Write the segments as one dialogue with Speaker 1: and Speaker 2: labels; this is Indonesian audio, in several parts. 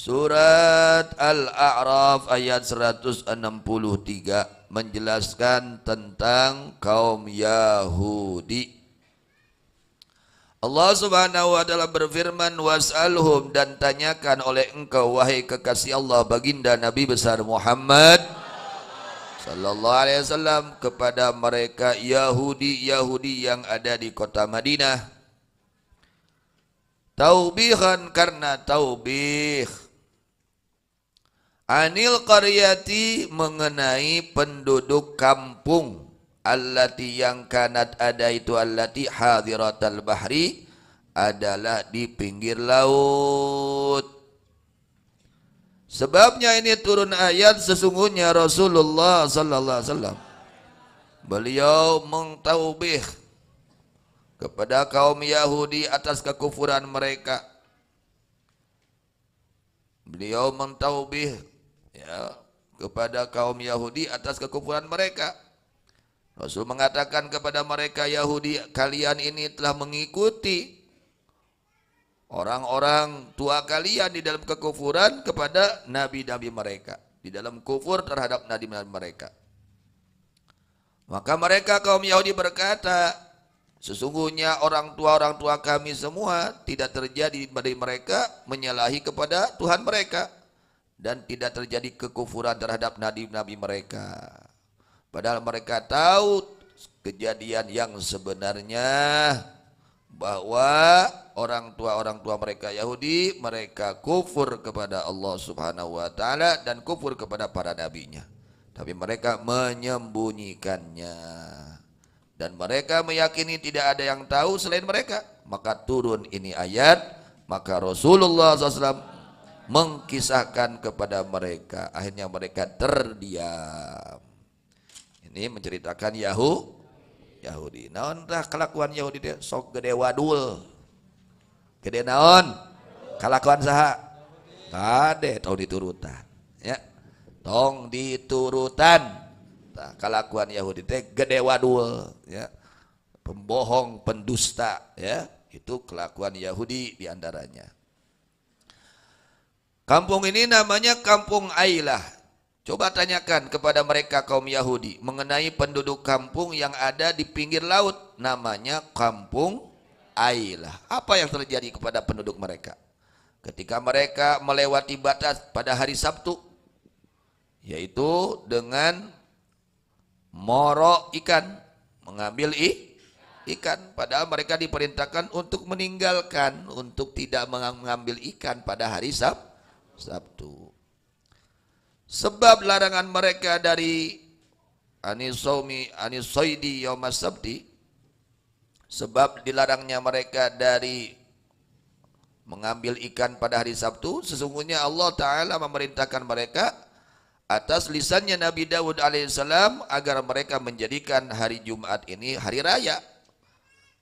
Speaker 1: Surat Al-A'raf ayat 163 menjelaskan tentang kaum Yahudi. Allah Subhanahu wa taala berfirman, was'alhum, dan tanyakan oleh engkau wahai kekasih Allah baginda Nabi besar Muhammad sallallahu alaihi wasallam kepada mereka Yahudi yang ada di kota Madinah. Taubihan, karena taubih. Anil qaryati, mengenai penduduk kampung. Allati, yang kanat ada itu, allati hadiratal bahri, adalah di pinggir laut. Sebabnya ini turun ayat, sesungguhnya Rasulullah sallallahu alaihi wasallam beliau mentaubih kepada kaum Yahudi atas kekufuran mereka. Beliau mentaubih kepada kaum Yahudi atas kekufuran mereka. Rasul mengatakan kepada mereka Yahudi, kalian ini telah mengikuti orang-orang tua kalian di dalam kekufuran kepada nabi-nabi mereka, di dalam kufur terhadap nabi-nabi mereka. Maka mereka kaum Yahudi berkata, sesungguhnya orang tua kami semua tidak terjadi dari mereka menyalahi kepada Tuhan mereka, dan tidak terjadi kekufuran terhadap nabi-nabi mereka. Padahal mereka tahu kejadian yang sebenarnya, bahwa orang tua mereka Yahudi, mereka kufur kepada Allah Subhanahu wa taala dan kufur kepada para nabinya. Tapi mereka menyembunyikannya. Dan mereka meyakini tidak ada yang tahu selain mereka. Maka turun ini ayat, maka Rasulullah SAW mengkisahkan kepada mereka. Akhirnya mereka terdiam. Ini menceritakan Yahudi. Naon tah kelakuan Yahudi teh? Sok gede wadul. Gede naon? Kelakuan saha? Kade tong diturutan. Ya. Tong diturutan. Tah kelakuan Yahudi teh gede wadul, ya. Pembohong, pendusta, ya. Itu kelakuan Yahudi diantaranya. Kampung ini namanya Kampung Ailah. Coba tanyakan kepada mereka kaum Yahudi mengenai penduduk kampung yang ada di pinggir laut, namanya Kampung Ailah. Apa yang terjadi kepada penduduk mereka ketika mereka melewati batas pada hari Sabtu, yaitu dengan moro ikan, mengambil ikan, padahal mereka diperintahkan untuk meninggalkan, untuk tidak mengambil ikan pada hari Sabtu. Sebab larangan mereka dari anisoidi yaumas sabti, sebab dilarangnya mereka dari mengambil ikan pada hari Sabtu, sesungguhnya Allah Ta'ala memerintahkan mereka atas lisannya Nabi Daud alaihissalam agar mereka menjadikan hari Jumat ini hari raya,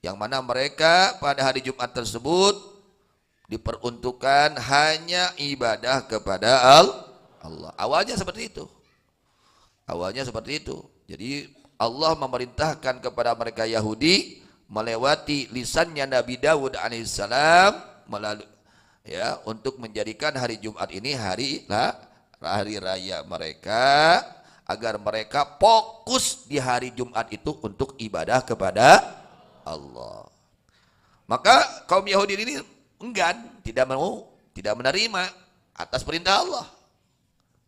Speaker 1: yang mana mereka pada hari Jumat tersebut diperuntukkan hanya ibadah kepada Allah. Awalnya seperti itu. Jadi Allah memerintahkan kepada mereka Yahudi melewati lisannya Nabi Daud alaihissalam melalui untuk menjadikan hari Jumat ini hari raya mereka, agar mereka fokus di hari Jumat itu untuk ibadah kepada Allah. Maka kaum Yahudi ini enggan, tidak menerima atas perintah Allah.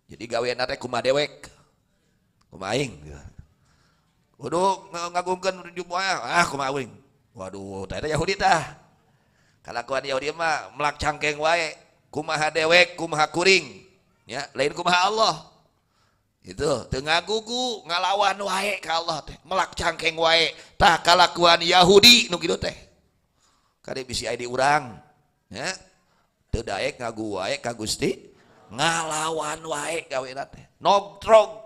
Speaker 1: Jadi gawean teh kumaha dewek, kumaha aing. Kudu ngagungkeun Jumat, kumaha aing. Waduh, teh Yahudi tah. Kalakuan Yahudi mah melak cangkeng wae, kumaha dewek, kumaha kuring. Ya, lain kumaha Allah. Itu teu ngagugu, ngalawan wae ka Allah teh, melak cangkeng wae. Tah kalakuan Yahudi nu kitu teh. Kade bisi aya di urang, ya. Teu daek ngagu wae ka Gusti. Ngalawan wae gawena teh, nongkrong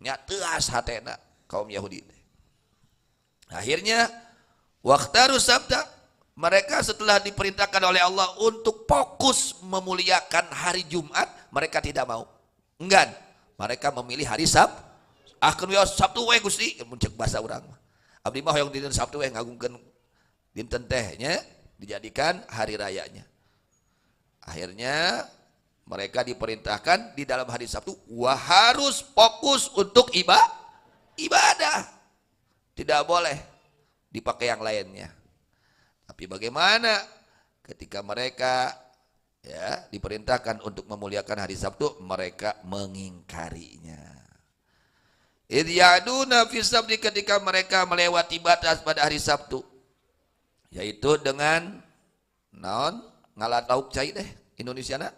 Speaker 1: nya teuas hatena kaum Yahudi teh. Akhirnya waqtaru sabta, mereka setelah diperintahkan oleh Allah untuk fokus memuliakan hari Jumat, mereka tidak mau, enggan. Mereka memilih hari Sabtu. Akeun we Sabtu we Gusti, mun ceuk basa urang mah. Abdi mah hoyong dinten Sabtu we ngagungkeun dinten teh nya dijadikan hari rayanya. Akhirnya mereka diperintahkan di dalam hari Sabtu harus fokus untuk ibadah. Tidak boleh dipakai yang lainnya. Tapi bagaimana ketika mereka ya diperintahkan untuk memuliakan hari Sabtu, mereka mengingkarinya. Idh ya'duna fi sabti, ketika mereka melewati batas pada hari Sabtu, yaitu dengan ngalat lauk cai deh Indonesia nak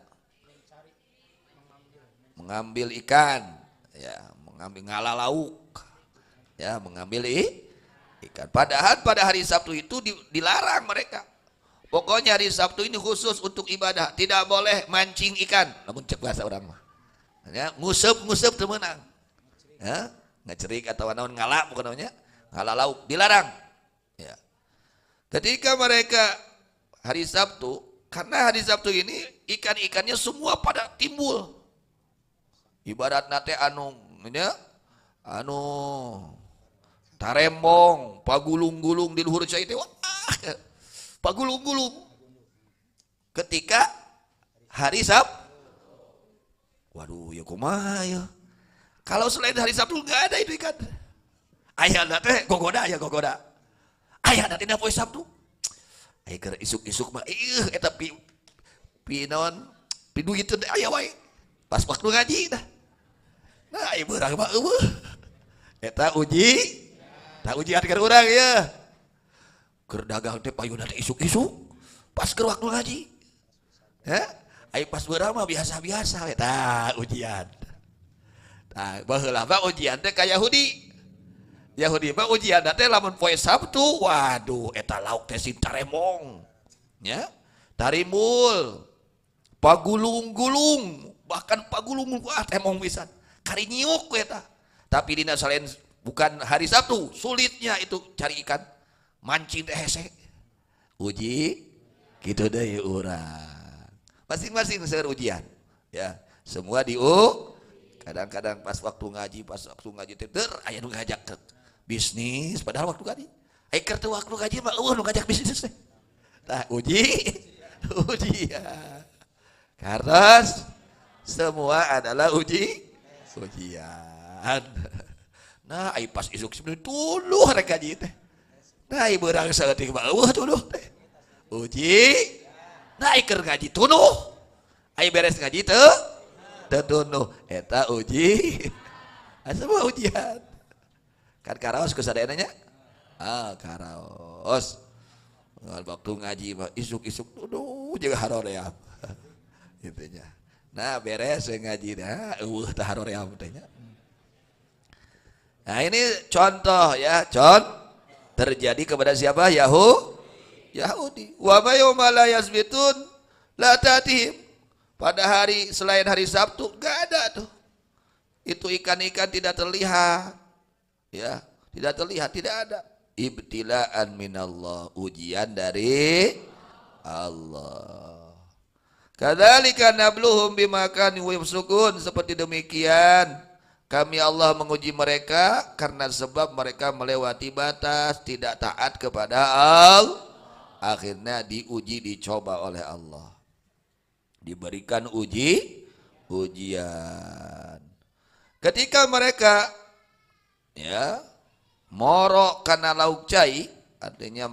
Speaker 1: mengambil ikan, ya mengambil ngala lauk, ya mengambil ikan. Padahal pada hari Sabtu itu dilarang mereka. Pokoknya hari Sabtu ini khusus untuk ibadah, tidak boleh mancing ikan. Namun cek bahasa orang mah, ya, ngusep temenang, ya, ngecerik atau naon ngala, bukan namanya ngala lauk, dilarang. Ya. Ketika mereka hari Sabtu, karena hari Sabtu ini ikan-ikannya semua pada timbul. Ibarat nate anu tarembong, pagulung-gulung di luhur cai teh, pagulung-gulung. Ketika hari Sabtu, waduh ya kumaha ya. Kalau selain hari Sabtu enggak ada itu ikan. Aya nate gogoda ya gogoda. Aya nate na poe Sabtu. Aya keur isuk-isuk mah eta pinon piduit teh aya wae. Pas waktu ngaji dah. Nah, ibu urang mah eueuh. Eta ujian keur urang ya. Keur dagang teh payuna teh isuk-isuk. Pas keur waktu ngaji. Ya, ai pas urang mah biasa-biasa eta ujian. Tah, baheula mah ujian teh ka Yahudi. Yahudi mah ujian teh lamun poe Sabtu, waduh eta lauk teh sintaremong. Ya. Tarimul. Pagulung-gulung, bahkan pagulung temong pisan. Kari nyiuk eta. Tapi dina selain bukan hari Sabtu, sulitnya itu cari ikan. Mancing teh hese. Uji kitu deui urang. Masing-masing seueur ujian. Ya, semua kadang-kadang pas waktu ngaji teh aya nu ngajak bisnis padahal waktu ngaji. Ai keur teu waktu ngaji mah eueuh nu ngajak bisnis teh. Tah ujian. Karena semua adalah ujian. Nah, ai pas isuk sebenarnya tuluh rek ngaji teh. Nah, ieu beurang saeutik mah eueuh tuluh teh. Uji. Nah, ai keur ngaji tuluh. Ai beres ngaji teu tuluh. Eta uji. Semua ujian. Kan karaos ku sadayana nya? Karaos. Waktu ngaji mah isuk-isuk tuluh jeung haroream. Gitu nya. Nah, beres ngaji dah, tah haroream teh nya. Nah, ini contoh ya, terjadi kepada siapa? Yahudi. Wa ma yauma la yasbitun la tatihim. Pada hari selain hari Sabtu enggak ada tuh. Itu ikan-ikan tidak terlihat. Ya, tidak terlihat, tidak ada. Ibtilaan minallah, ujian dari Allah. Kadzalika nabluhum bima kanu yafsukun, seperti demikian kami Allah menguji mereka karena sebab mereka melewati batas, tidak taat kepada Allah. Akhirnya dicoba oleh Allah. Diberikan ujian. Ketika mereka ya morok karena lauk cai, artinya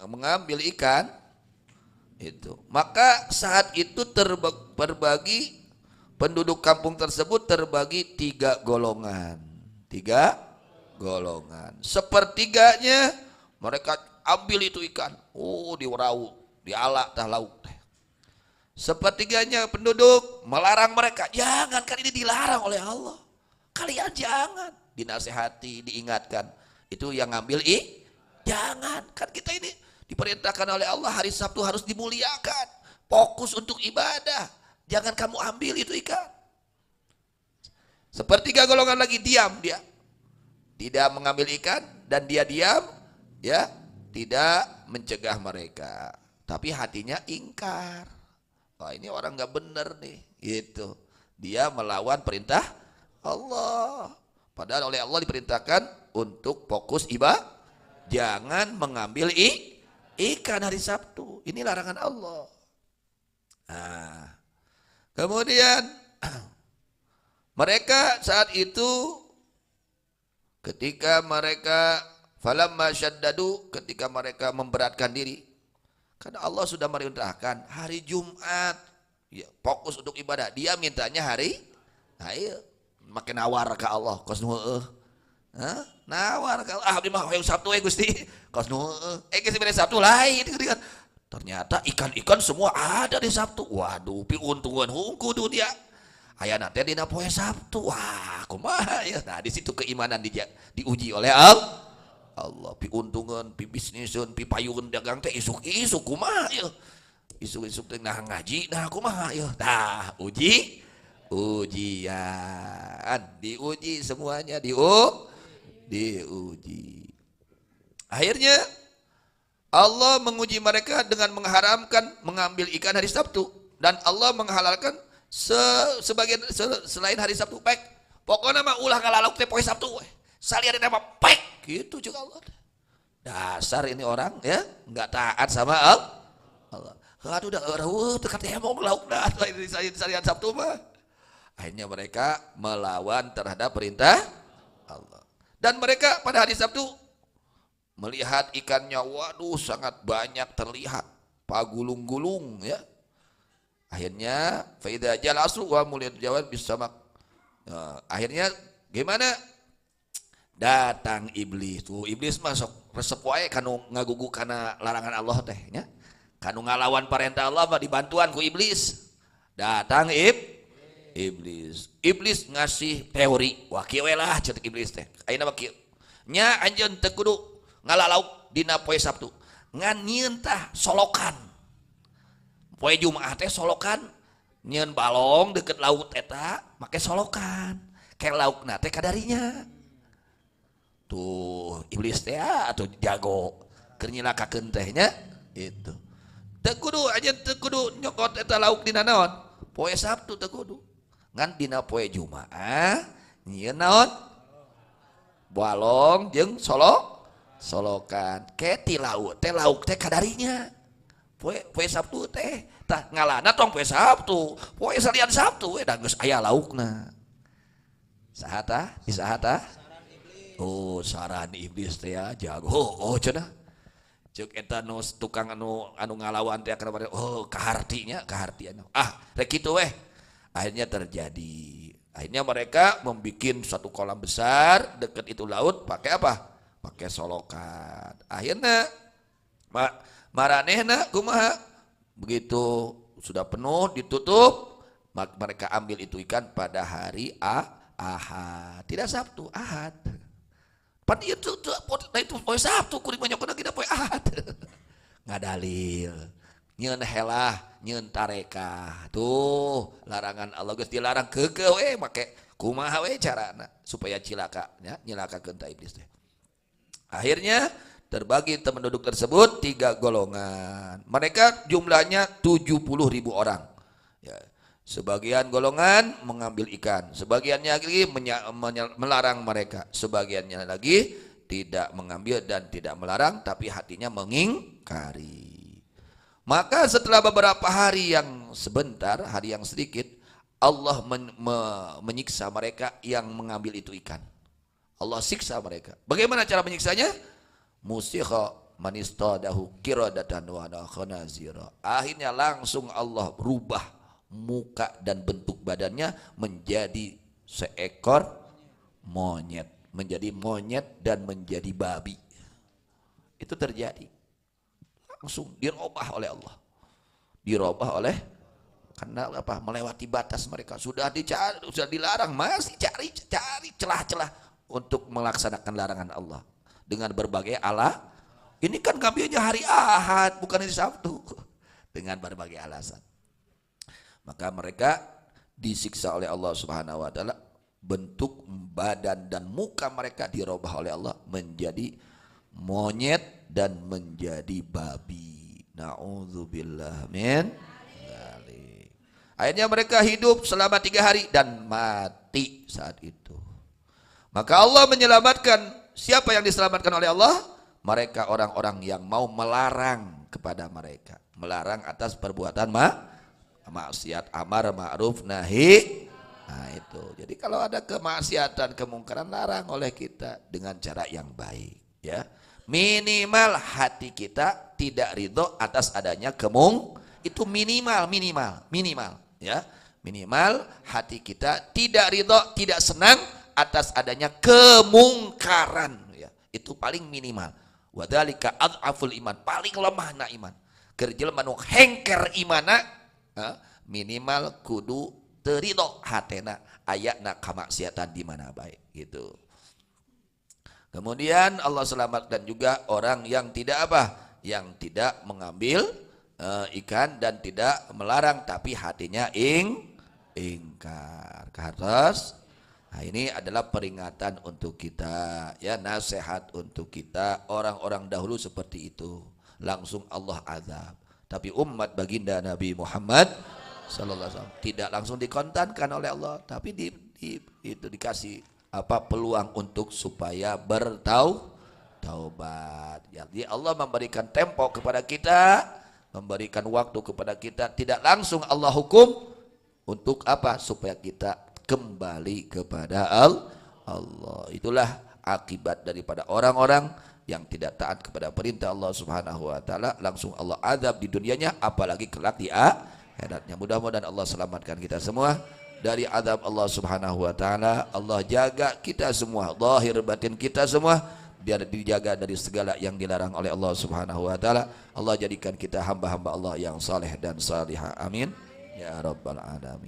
Speaker 1: mengambil ikan itu, maka saat itu terbagi penduduk kampung tersebut terbagi 3 golongan. Sepertiganya mereka ambil itu ikan, diurau, dialak tah lauk teh. Sepertiganya penduduk melarang mereka, jangan, kan ini dilarang oleh Allah. Kalian jangan, dinasehati, diingatkan. Itu yang ngambil jangan, kan kita ini diperintahkan oleh Allah hari Sabtu harus dimuliakan, fokus untuk ibadah. Jangan kamu ambil itu ikan. Sepertiga golongan lagi diam, dia tidak mengambil ikan dan dia diam, ya tidak mencegah mereka, tapi hatinya ingkar. Wah, ini orang nggak bener nih, gitu. Dia melawan perintah Allah. Padahal oleh Allah diperintahkan untuk fokus ibadah, jangan mengambil ikan hari Sabtu. Ini larangan Allah. Nah, Kemudian mereka saat itu ketika mereka falamma syaddadu, ketika mereka memberatkan diri, karena Allah sudah merintahkan hari Jumat ya, fokus untuk ibadah, dia mintanya hari ayo makin nawar ke Allah kos nu nawar ke Allah di mah hayang Sabtu Gusti kos nu geus beres Sabtu lain kan. Ternyata ikan-ikan semua ada di Sabtu. Waduh, piuntungan hungku dunia. Aya nate dina poe Sabtu. Wah, kumaha ya. Nah, di situ keimanan diuji oleh Allah. Piuntungan, pi bisniseun, pi payun dagang teh isuk-isuk kumaha ya. Isuk-isuk teh nah ngaji, nah kumaha ya. Nah, ujian. Diuji semuanya diuji. Akhirnya Allah menguji mereka dengan mengharamkan mengambil ikan hari Sabtu, dan Allah menghalalkan sebagian selain hari Sabtu. Baik, pokoknya mah ulah ngalauk teh poe Sabtu we. Salian nama pek gitu juga Allah. Dasar ini orang ya enggak taat sama Allah. Aduh udah eueuh teu katemong lauk dah salian Sabtu mah. Akhirnya mereka melawan terhadap perintah Allah. Dan mereka pada hari Sabtu melihat ikannya, waduh sangat banyak terlihat, pagulung-gulung ya. Akhirnya faida jalasu wa muliyat jawab bisamak. Akhirnya gimana? Datang iblis. Tuh iblis masuk resep wae kanu ngagugu kana larangan Allah teh nya. Kanu ngalawan perintah Allah mah dibantuan ku iblis. Datang iblis. Iblis ngasih teori. Wah kieu we lah ceuk iblis teh. Ayeuna mah kieu. Nya anjeun teu kudu ngalalauk dina poe Sabtu ngan nyieun tah solokan poe Jumaah teh solokan nyieun balong deket laut eta make solokan ke laukna teh kadarinya tuh iblis teh atuh jago keur nyilakakeun teh nya itu teu kudu aja teu kudu nyokot eta lauk dina naon poe Sabtu teu kudu ngan dina poe Jumaah nyieun naon balong jeung solokan ke ti lauk teh kadarinya poe Sabtu teh tah ngalana tong poe Sabtu poe salian Sabtu we da geus aya laukna saha tah disaha tah oh saran iblis teh ya jago cenah ceuk eta nu tukang anu ngalawan teh kana kahartian rek kitu weh. Akhirnya terjadi, akhirnya mereka membikin satu kolam besar dekat itu laut pakai apa? Pakai solokan. Akhirnya maranehna kumaha begitu sudah penuh ditutup mereka ambil itu ikan pada hari Ahad, tidak Sabtu, Ahad. Pan itu poe Sabtu kuring banyak kita poe Ahad. Ngadalil nyeun helah nyeun tarekah tuh larangan Allah geus dilarang keukeuh we make kumaha we carana supaya cilaka nya nyilakakeun ta iblis teh. Akhirnya terbagi penduduk tersebut 3 golongan. Mereka jumlahnya 70.000 orang. Ya. Sebagian golongan mengambil ikan, sebagiannya lagi melarang mereka, sebagiannya lagi tidak mengambil dan tidak melarang, tapi hatinya mengingkari. Maka setelah beberapa hari yang sebentar, hari yang sedikit, Allah menyiksa mereka yang mengambil itu ikan. Allah siksa mereka. Bagaimana cara menyiksanya? Musikha manistadahu kiradatan wa khanazira. Akhirnya langsung Allah rubah muka dan bentuk badannya menjadi seekor monyet, menjadi monyet dan menjadi babi. Itu terjadi. Langsung dirubah oleh Allah. Dirubah oleh karena apa? Melewati batas mereka. Sudah dicari, sudah dilarang, masih cari celah-celah untuk melaksanakan larangan Allah dengan berbagai ala. Ini kan ngambilnya hari Ahad bukan hari Sabtu, dengan berbagai alasan. Maka mereka disiksa oleh Allah Subhanahu wa taala, bentuk badan dan muka mereka dirubah oleh Allah menjadi monyet dan menjadi babi. Nauzubillah min dzalik. Akhirnya mereka hidup selama 3 hari dan mati saat itu. Maka Allah menyelamatkan. Siapa yang diselamatkan oleh Allah? Mereka orang-orang yang mau melarang kepada mereka, melarang atas perbuatan maksiat amar ma'ruf nahi. Nah itu. Jadi kalau ada kemaksiatan, kemungkaran, larang oleh kita dengan cara yang baik, ya. Minimal hati kita tidak ridho atas adanya itu minimal, ya. Minimal hati kita tidak ridho, tidak senang atas adanya kemungkaran, ya. Itu paling minimal. Wadzalika adhaful iman, paling lemahna iman. Keur jelema nu hengker imana, minimal kudu teu ridho hatena ayatna kamaksiatan di mana baik gitu. Kemudian Allah selamatkan juga orang yang tidak yang tidak mengambil ikan dan tidak melarang tapi hatinya ingkar ke atas. Nah, ini adalah peringatan untuk kita, ya, nasihat untuk kita. Orang-orang dahulu seperti itu, langsung Allah azab. Tapi umat baginda Nabi Muhammad sallallahu alaihi wasallam tidak langsung dikontankan oleh Allah, tapi itu dikasih peluang untuk supaya bertaubat. Jadi Allah memberikan tempo kepada kita, memberikan waktu kepada kita, tidak langsung Allah hukum untuk supaya kita kembali kepada Allah. Itulah akibat daripada orang-orang yang tidak taat kepada perintah Allah Subhanahu wa taala, langsung Allah azab di dunianya, apalagi kelak di akhiratnya. Mudah-mudahan Allah selamatkan kita semua dari azab Allah Subhanahu wa taala. Allah jaga kita semua, zahir batin kita semua, biar dijaga dari segala yang dilarang oleh Allah Subhanahu wa taala. Allah jadikan kita hamba-hamba Allah yang saleh dan salihah. Amin ya rabbal alamin.